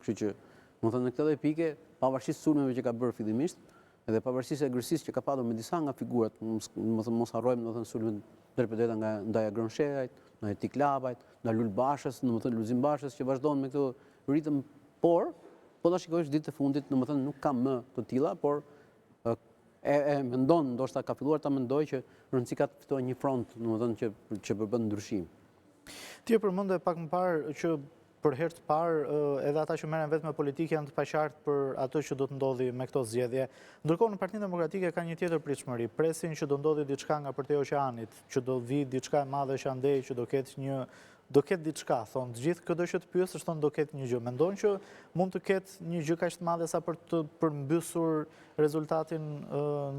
Kështu që, më thënë, në këtë lloj pike, pavarësisht sulmeve që ka bërë fillimisht, edhe pavarësisht agresisë që ka patur me disa nga figurat, më thënë, mos harrojmë, më thënë, sulmet drejt nga ndaj Agronshehajt, ndaj Tiklapajt, ndaj Lul Bashës, më thënë, Lulzim Bashës, që vazhdon me këtë ritëm, por, po ta shikojsh ditët e fundit, më thënë, nuk ka më të tilla, por e mendon, ndoshta ka filluar ta mendoj që rëndësi ka të fitojë një front, domethënë që përbën ndryshim. Ti e përmendë pak më parë që për herë të parë edhe ata që merren vetëm me politikë janë të paqartë për ato që do të ndodhi me këto zgjedhje. Ndërkohë në Partinë Demokratike ka një tjetër pritshmëri, presin që do ndodhi diçka nga përtej oqeanit, që do vi diçka e madhe që andej, që do ketë diçka, thonë të gjithë. Këdo që të pyesësh thonë do ketë një gjë. Mendon që mund të ketë një gjë kaq të madhe sa për të përmbysur rezultatin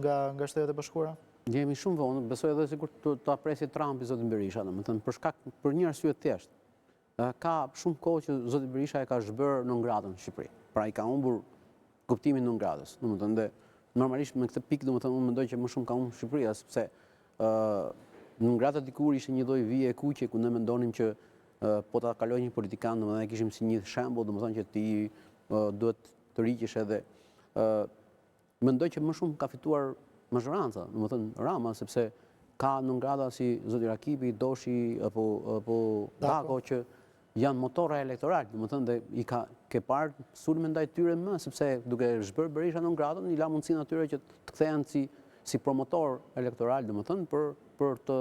nga Shtetet e Bashkuara? Jemi shumë vonë, besoj edhe sikur ta presi Trumpi zotin Berisha, domethënë për një arsye të thjeshtë. Ka shumë kohë që zoti Berisha e ka zhbërë non gratën në Shqipëri. Pra i ka humbur kuptimin non gratës. Domethënë dhe normalisht me këtë pikë domethënë unë mendoj që më shumë ka humbur Shqipëria sepse non grata dikur ishte një lloj vije e kuqe ku ne mendonim që po ta kaloj një politikan, domethënë e kishim si një shembull, domethënë që ti duhet të riqesh edhe mendoj që më shumë ka fituar mazhoranca, domethënë Rama sepse ka non grata si zoti Rakipi, Doshi apo Dako që janë motorra elektoral, domethënë dhe i ke parë sulme ndaj tyre më, sepse duke zhbërë Berisha non gratën, i la mundësinë atyre që të kthehen si promotor elektoral, domethënë për të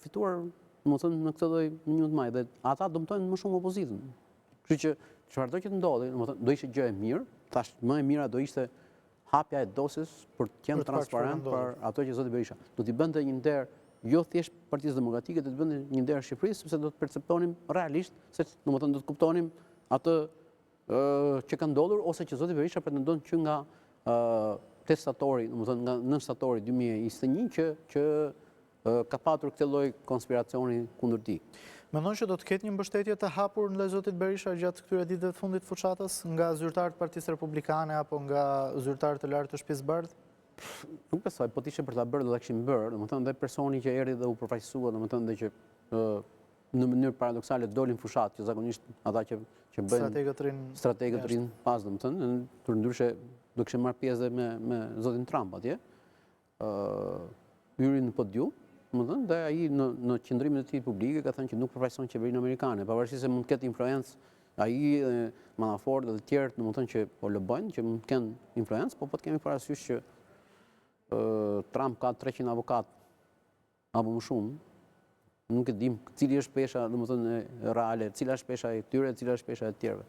fituar, domethënë në këtë lloj një të madh, dhe ata dëmtojnë më shumë opozitën. Kështu që çfarëdo që të ndodhi, domethënë do ishte gjë e mirë, thash më e mira do ishte hapja e dosjes për të qenë transparent për ato që zoti Berisha. Do t'i bënte një nder jo thjesht Partisë Demokratike, do të bënte një nder Shqipërisë, sepse do të perceptonim realisht, se domethënë do të kuptonim atë që ka ndodhur ose që zoti Berisha pretendon që nga testatori, domethënë nga nënshtatori 2021 që ka patur këtë lloj konspiracioni kundër tij. Mendon që do të ketë një mbështetje të hapur ndaj zotit Berisha gjatë këtyre ditëve të fundit fushatës nga zyrtarët e Partisë Republikane apo nga zyrtarët e lartë të Shtëpisë Bardhë? Nuk besoj, po t'ishe për ta bërë do ta kishim bërë, domethënë dhe personi që erdhi dhe u përfaqësua, domethënë dhe që në mënyrë paradoksale dolin fushat, që zakonisht ata që bëjnë strategët rinë pas, domethënë, ndryshe do kishte marrë pjesë me zotin Trump atje. Hyri në podium, domethënë, dhe ai në qendrimin e tij publike ka thënë që nuk përfaqëson qeverinë amerikane, pavarësisht se mund të ketë influencë ai Manafort dhe të tjerë, domethënë që po lobojnë, që mund të kenë influencë, po të kemi parasysh që Trump ka 300 avokat apo më shumë. Nuk e dim cili është pesha, domethënë reale, cila është pesha e tyre, cila është pesha e tjerëve.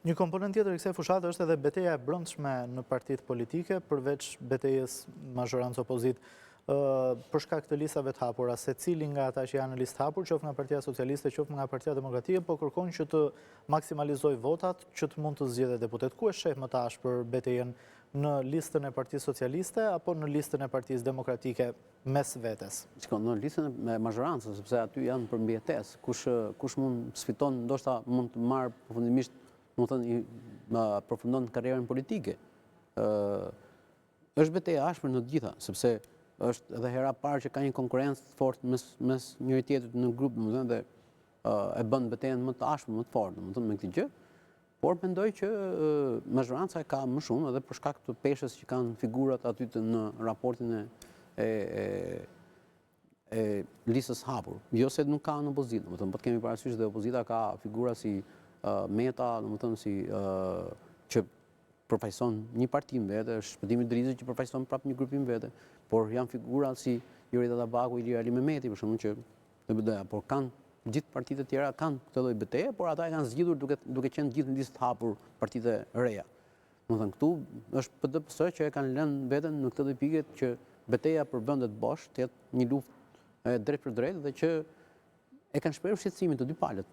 Një komponent tjetër i kësaj fushate është edhe betejë e brendshme në partitë politike, përveç betejës mazhorancë opozit. Për shkak të listave të hapura, secili nga ata që janë në listë hapur, qoftë nga Partia Socialiste, qoftë nga Partia Demokratike, po kërkon që të maksimalizojë votat, që të mund të zgjedhë deputet. Ku e sheh më tash për betejën në listën e Partisë Socialiste apo në listën e Partisë Demokratike mes vetes? Në listën e mazhorancës, sepse aty janë përmbjetesë, kush mund sfiton, ndoshta mund të marrë përfundimisht, domethënë përfundon karrierën politike. Është betejë ashpër në të gjitha, sepse është edhe hera parë që ka një konkurrencë fortë mes njëri tjetrit në grup, domethënë dhe e bën betejën më të ashpër, më të fortë, domethënë me këtë gjë. Por mendoj që mazhoranca e ka më shumë edhe për shkak të peshës që kanë figurat aty në raportin e listës hapur. Jo se nuk ka në opozitë, domethënë po të kemi parasysh dhe opozita ka figura si Meta, domethënë si që përfaqëson një parti vetë, Shpëtimi Drizë që përfaqëson prapë një grupim vetë, por janë figura si Jorita Tabaku, Ilir Ali Mehmeti, për shembull që BD-ja, por kanë gjithë partitë e tjera kanë këtë lloj beteje, por ata e kanë zgjidhur duke qenë gjithë në listë të hapur partitë e reja. Domethënë këtu është PDPS që e kanë lënë veten në këtë lloj pike që beteja për vendet bosh të jetë një luftë drejt për drejt dhe që e kanë shprehur shqetësimin të dy palët.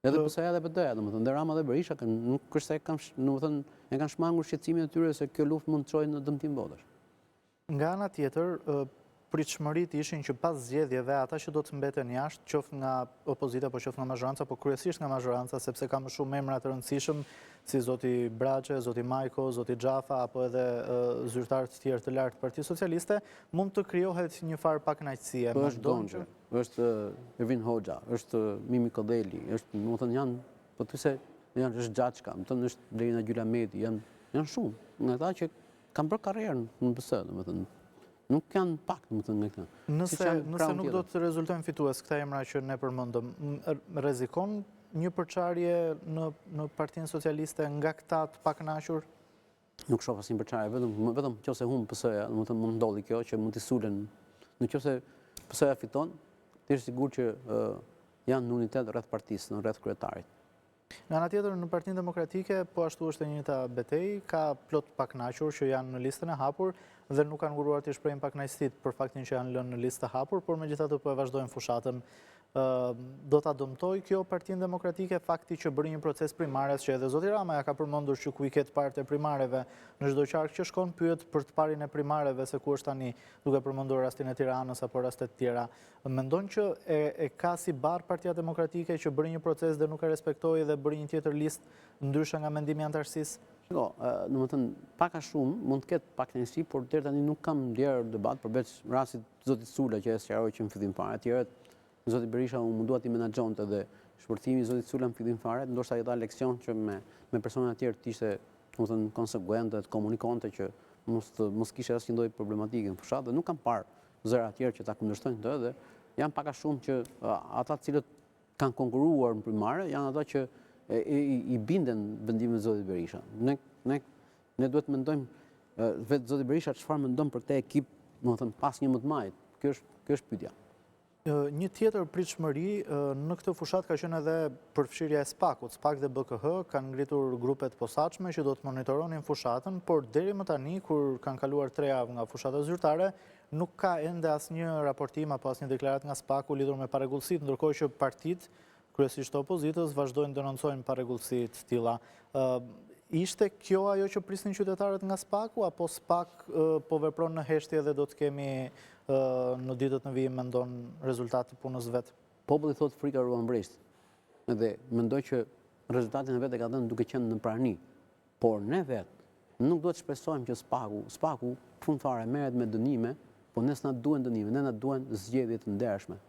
Edhe PS-ja dhe PD-ja, domethënë dhe Rama dhe Berisha nuk është se domethënë e kanë shmangur shqetësimin e tyre se kjo luftë mund të çojë në dëmtim votash. Nga ana tjetër, pritshmëritë ishin që pas zgjedhjeve ata që do të mbeten jashtë, qoftë nga opozita apo qoftë nga mazhoranca, po kryesisht nga mazhoranca, sepse ka më shumë emra të rëndësishëm si zoti Braçe, zoti Majko, zoti Xhafa apo edhe zyrtarë të tjerë të lartë Partisë Socialiste, mund të krijohet një farë pakënaqësie. Është Donxhe, është Ervin Hoxha, është Mimi Kodeli, është, domethënë janë pothuajse janë është Gjaçka, më thënë është Lerina Gylameti, janë shumë, nga ata që kanë bërë karrierën në PS, domethënë. Nuk janë pak, domethënë nga këta. Nëse nuk do të rezultojnë fitues këta emra që ne përmendëm, rrezikon një përçarje në Partinë Socialiste nga këta të pakënaqur? Nuk shoh asnjë përçarje, vetëm nëse humb PS-ja, domethënë mund ndodhi kjo që mund t'i sulen. Nëse PS-ja fiton, ti je sigurt që janë në unitet rreth partisë, në rreth kryetarit. Nga ana tjetër, në Partinë Demokratike, po ashtu është e njëjta betejë, ka plot pakënaqur që janë në listën e hapur dhe nuk kanë nguruar të shprehin pakënaqësitë për faktin që janë lënë në listë të hapur, por megjithatë po e vazhdojnë fushatën. Do ta dëmtoj kjo Partinë Demokratike fakti që bëri një proces primares që edhe zoti Rama ja ka përmendur që ku i ketë partë e primareve në çdo qark që shkon pyet për të parin e primareve se ku është tani, duke përmendur rastin e Tiranës apo raste të tjera. Mendon që e ka si barr Partia Demokratike që bëri një proces dhe nuk e respektoi dhe bëri një tjetër listë ndryshe nga mendimi antarësisë? Jo, domethënë pak a shumë mund të ketë pakënaqësi, por deri tani nuk kam ndjer debat përveç rastit të zotit Sula që e sqaroi që në fillim fare. Tjerët zoti Berisha u mundua ti menaxhonte dhe shpërthimi i zotit Sula në fillim fare, ndoshta i dha leksion që me personat e tjerë të ishte, domethënë, konsekuente, të komunikonte që mos kishte asnjë lloj problematike në fushat dhe nuk kam parë zëra të tjerë që ta kundërshtojnë këtë dhe janë pak a shumë që ata të cilët kanë konkuruar në primare janë ata që i binden vendimit të zotit Berisha. Ne duhet mendojmë vetë zoti Berisha çfarë mendon për këtë ekip, domethënë pas 11 majit. Kjo është pyetja. Një tjetër pritshmëri në këtë fushat ka qenë edhe përfshirja e SPAK-ut. SPAK dhe BKH kanë ngritur grupet posaçme që do të monitoronin fushatën, por deri më tani, kur kanë kaluar 3 javë nga fushata zyrtare, nuk ka ende asnjë raportim apo asnjë deklaratë nga SPAK-u lidhur me parregullësitë, ndërkohë që partitë, kryesisht të opozitës, vazhdojnë denoncojnë parregullësi të tilla. Ishte kjo ajo që prisnin qytetarët nga SPAK-u, apo SPAK po vepron në heshtje dhe do të kemi në ditët në vijim mendon rezultat të punës vetë? Populli thotë frika ruan mbresht. Dhe mendoj që rezultatin e vetë e ka dhënë duke qenë në prani. Por ne vetë nuk duhet të shpresojmë që SPAK-u fund fare merret me dënime, po ne s'na duhen dënime, ne na duhen zgjedhje të ndershme.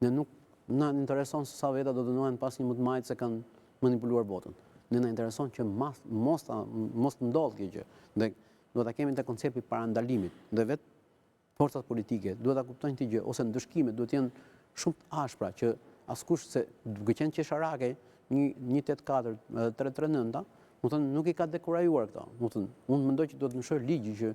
Ne nuk na intereson se sa veta do dënohen pas 11 majit se kanë manipuluar votën. Ne na intereson që mos të ndodhë kjo gjë. Dhe duhet ta kemi te koncepti parandalimit. Dhe vetë forcat politike duhet ta kuptojnë këtë gjë, ose ndëshkimet duhet të jenë shumë të ashpra që askush se duke qenë qesharake 184 339, do të thonë nuk i ka dekurajuar këta. Do të thonë, unë mendoj që duhet të ndryshojë ligji që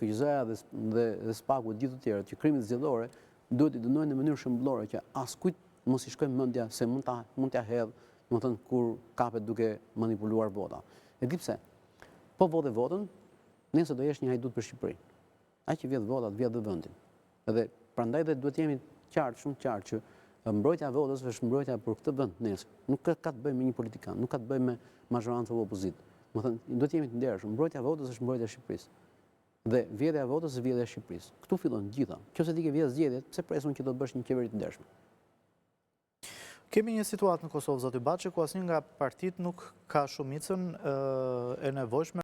KQZ-ja dhe SPAK-u dhe gjithë të tjerët që krimet zgjedhore duhet i dënojnë në mënyrë shembullore që askujt mos i shkojë mendja se mund t'ia hedh, do të thonë kur kapet duke manipuluar vota. E di pse? Po vote votën, nëse do jesh një hajdut për Shqipërinë. Ai që vjedh votat, vjedh dhe vendin. Edhe prandaj dhe duhet jemi shumë qartë që mbrojtja e votës është mbrojtja për këtë vend nesër. Nuk ka të bëjë me një politikan, nuk ka të bëjë me mazhorancë apo opozitë. Do të thënë, duhet jemi të ndershëm. Mbrojtja e votës është mbrojtja e Shqipërisë. Dhe vjedhja e votës është vjedhja e Shqipërisë. Ktu fillon gjitha. Nëse ti ke vjedh zgjedhjet, pse presun që do të bësh një qeveri të ndershme? Kemi një situatë në Kosovë, zoti Baçi, ku asnjë nga partitë nuk ka shumicën e nevojshme